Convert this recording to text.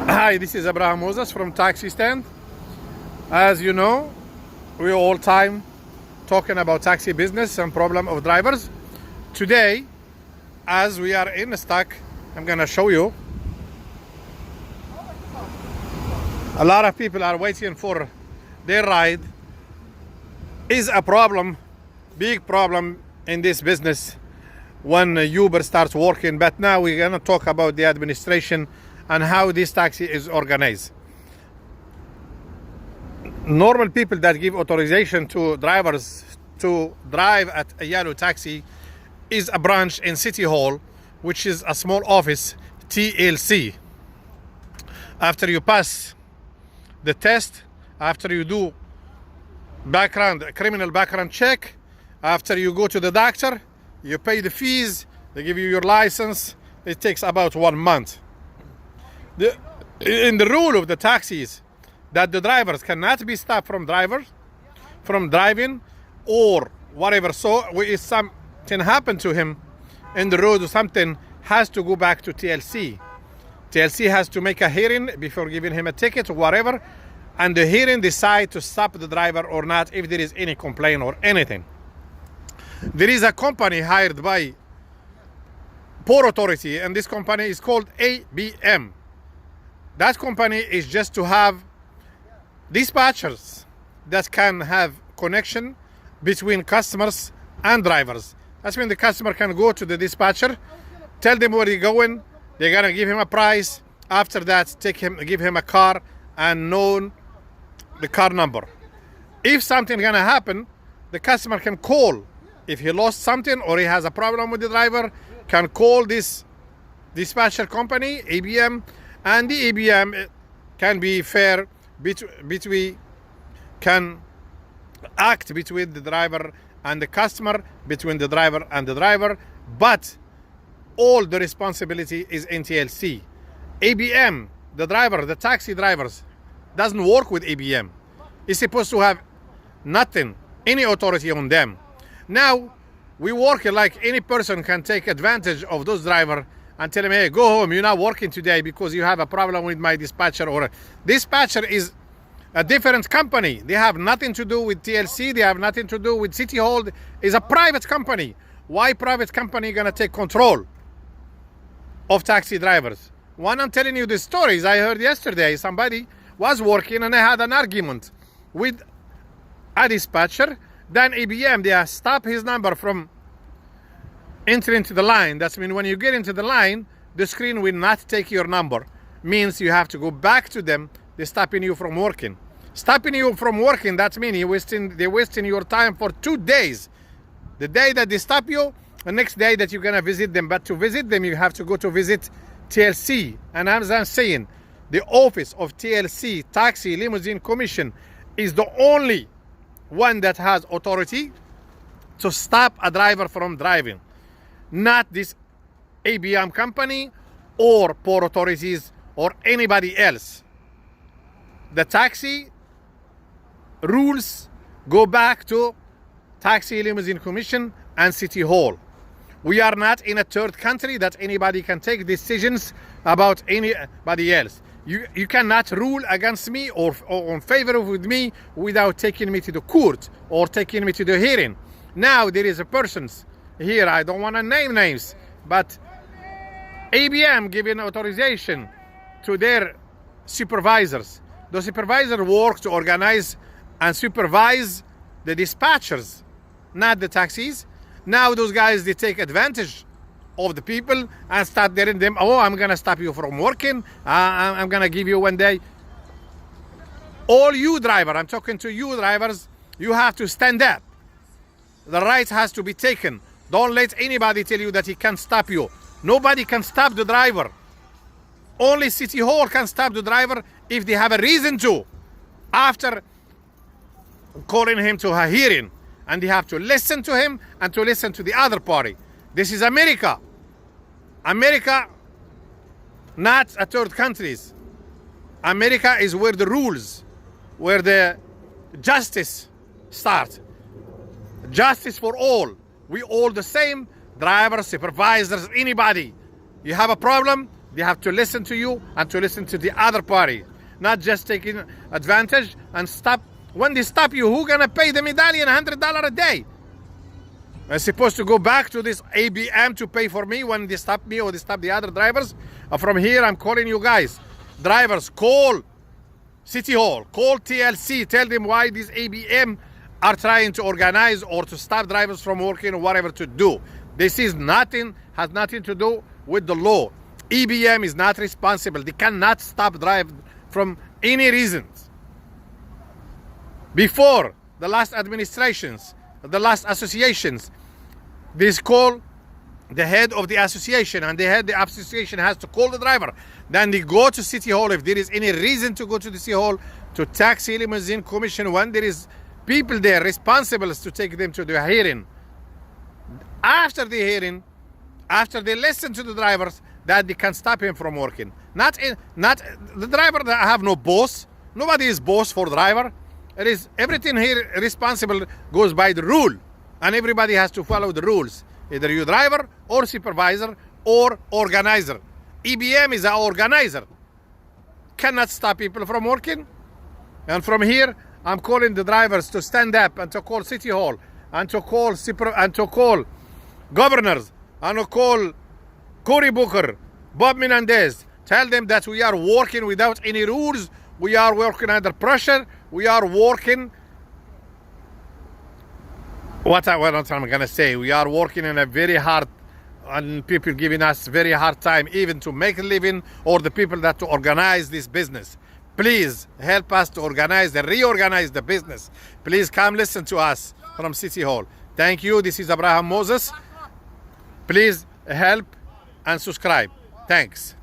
Hi, this is Abraham Moses from Taxi Stand. As you know, we're all time talking about taxi business and problem of drivers. Today, as we are in stock, I'm gonna show you. A lot of people are waiting for their ride. Is a problem, big problem in this business when Uber starts working. But now we're gonna talk about the administration and how this taxi is organized. Normal people that give authorization to drivers to drive at a yellow taxi is a branch in City Hall, which is a small office, TLC. After you pass the test, after you do criminal background check, after you go to the doctor, you pay the fees, they give you your license. It takes about 1 month. In the rule of the taxis, that the drivers cannot be stopped from driving or whatever. So if something happened to him in the road or something, has to go back to TLC. TLC has to make a hearing before giving him a ticket or whatever, and the hearing decide to stop the driver or not if there is any complaint or anything. There is a company hired by Port Authority, and this company is called ABM. That company is just to have dispatchers that can have connection between customers and drivers. That's when the customer can go to the dispatcher, tell them where he's going, they're gonna give him a price. After that, give him a car and know the car number. If something gonna happen, the customer can call. If he lost something or he has a problem with the driver, can call this dispatcher company, ABM, and the ABM can be fair, can act between the driver and the customer, between the driver and the driver, but all the responsibility is in TLC. ABM, the taxi drivers, doesn't work with ABM. It's supposed to have nothing, any authority on them. Now, we work like any person can take advantage of those drivers and tell him, hey, go home, you're not working today because you have a problem with my dispatcher. Or dispatcher is a different company. They have nothing to do with TLC. They have nothing to do with City Hall. It's a private company. Why private company gonna take control of taxi drivers? One, I'm telling you the stories I heard yesterday. Somebody was working and they had an argument with a dispatcher. Then ABM, they stop his number from entering into the line. That's mean when you get into the line, the screen will not take your number. Means you have to go back to them. They're stopping you from working. Stopping you from working, that means they're wasting your time for 2 days. The day that they stop you, the next day that you're gonna visit them. But to visit them, you have to go to visit TLC. And as I'm saying, the office of TLC, Taxi Limousine Commission, is the only one that has authority to stop a driver from driving. Not this ABM company or Port Authorities or anybody else. The taxi rules go back to Taxi Limousine Commission and City Hall. We are not in a third country that anybody can take decisions about anybody else. You cannot rule against me or in favor of me without taking me to the court or taking me to the hearing. Now there is a persons here, I don't want to name names, but ABM giving authorization to their supervisors. The supervisor work to organize and supervise the dispatchers, not the taxis. Now those guys, they take advantage of the people and start telling them, oh, I'm gonna stop you from working, I'm gonna give you 1 day. All you driver, I'm talking to you drivers, you have to stand up. The right has to be taken. Don't let anybody tell you that he can stop you. Nobody can stop the driver. Only City Hall can stop the driver if they have a reason to. After calling him to a hearing, and they have to listen to him and to listen to the other party. This is America. America, not a third countries. America is where the rules, where the justice starts. Justice for all. We all the same, drivers, supervisors, anybody. You have a problem, They have to listen to you and to listen to the other party, not just taking advantage and stop. When they stop you, who gonna pay the medallion $100 a day? I'm supposed to go back to this ABM to pay for me when they stop me or they stop the other drivers. From here, I'm calling you guys. Drivers, call City Hall, call TLC, tell them why these ABM are trying to organize or to stop drivers from working or whatever to do. This is nothing, has nothing to do with the law. EBM is not responsible. They cannot stop drive from any reasons. Before the last administrations, the last associations, this call the head of the association, and the head of the association has to call the driver. Then they go to City Hall if there is any reason to go to the City Hall to taxi limousine commission when there is people there responsible to take them to the hearing. After the hearing, after they listen to the drivers, that they can stop him from working. Not the driver that have no boss. Nobody is boss for driver. It is everything here responsible goes by the rule, and everybody has to follow the rules. Either you driver or supervisor or organizer. EBM is an organizer. Cannot stop people from working. And from here, I'm calling the drivers to stand up and to call City Hall and to call governors and to call Cory Booker, Bob Menendez. Tell them that we are working without any rules. We are working under pressure. We are working. What I'm going to say, we are working in a very hard, and people giving us very hard time even to make a living, or the people that to organize this business. Please help us to organize and reorganize the business. Please come listen to us from City Hall. Thank you. This is Abraham Moses. Please help and subscribe. Thanks.